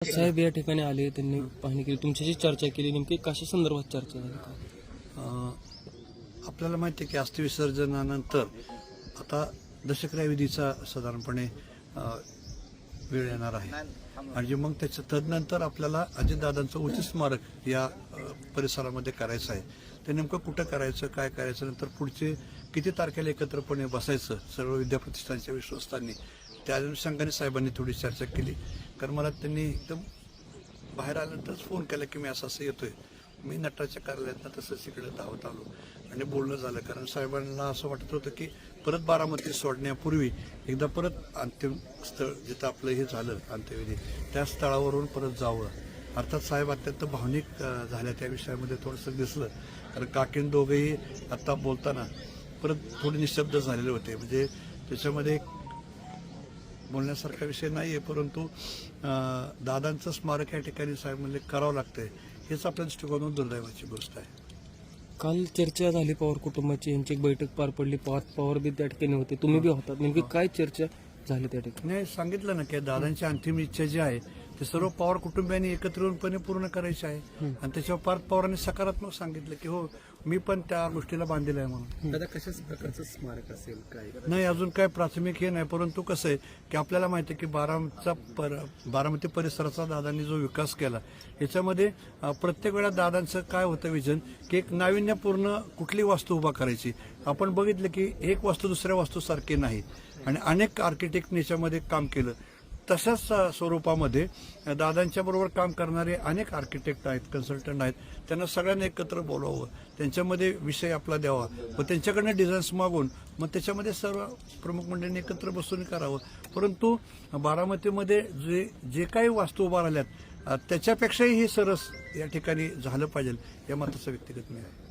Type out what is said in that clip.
साहेब या ठिकाणी आले, त्यांनी पाहणी केली, तुमच्याशी चर्चा केली, नेमकी कशा संदर्भात चर्चा झाली? आपल्याला माहिती आहे की अस्थिविसर्जनानंतर आता दशक्रियाविधीचा साधारणपणे वेळ येणार आहे आणि मग त्याच्या तदनंतर आपल्याला अजितदादांचं उचित स्मारक या परिसरामध्ये करायचं आहे. ते नेमकं कुठं करायचं, काय करायचं, नंतर पुढचे किती तारखेला एकत्रपणे बसायचं सर्व विद्याप्रतिष्ठानच्या विश्वस्तांनी, त्या अनुषंगाने साहेबांनी थोडी चर्चा केली. कारण मला त्यांनी एकदम बाहेर आल्यानंतरच फोन केला की मी असं येतोय. मी नटराजच्या कार्यालयातनं तसंच इकडे धावत आलो आणि बोलणं झालं. कारण साहेबांना असं वाटत होतं की परत बारामती सोडण्यापूर्वी एकदा परत अंतिम स्थळ जिथं आपलं हे झालं अंत्यविधी त्या स्थळावरून परत जावं. अर्थात साहेब अत्यंत भावनिक झाल्या त्या विषयामध्ये थोडंसं दिसलं. कारण काकीन दोघेही आत्ता बोलताना परत थोडे निशब्द झालेले होते. म्हणजे त्याच्यामध्ये बोलण्यासारखा विषय नाही आहे, परंतु दादांचं स्मारक या ठिकाणी साहेब म्हणजे करावं लागतंय हेच आपल्या दृष्टिकोनातून दुर्दैवाची गोष्ट आहे. काल चर्चा झाली पवार कुटुंबाची, यांची एक बैठक पार पडली, पवार बी त्या ठिकाणी होते, तुम्ही बी होतात, नेमकी काय चर्चा झाली त्या ठिकाणी? नाही, सांगितलं ना की दादांची अंतिम इच्छा जी आहे ते सर्व पवार कुटुंबियांनी एकत्र येऊनपणे पूर्ण करायची आहे. आणि त्याच्यावर पार्थ पवारांनी सकारात्मक सांगितलं की हो मी पण त्या गोष्टीला बांधील आहे म्हणून. दादा कशाच प्रकारचं स्मारक असेल काय? नाही, अजून काय प्राथमिक हे नाही, परंतु कसं आहे की आपल्याला माहिती आहे की बारामती परिसराचा दादांनी जो विकास केला याच्यामध्ये प्रत्येक वेळा दादांचं काय होतं विजन की एक नाविन्यपूर्ण कुठली वास्तू उभा करायची. आपण बघितलं की एक वास्तू दुसऱ्या वास्तूसारखी नाही आणि अनेक आर्किटेक्टने याच्यामध्ये काम केलं. तशाच स्वरूपामध्ये दादांच्या बरोबर काम करणारे अनेक आर्किटेक्ट आहेत, कन्सल्टंट आहेत, त्यांना सगळ्यांना एकत्र बोलावं, त्यांच्यामध्ये विषय आपला द्यावा व त्यांच्याकडनं डिझाईन्स मागून मग त्याच्यामध्ये सर्व प्रमुख मंडळींनी एकत्र बसून करावं. परंतु बारामतीमध्ये जे काही वास्तू उभा राहिल्यात त्याच्यापेक्षाही हे सरस या ठिकाणी झालं पाहिजे या मताचा व्यक्तिगत मी आहे.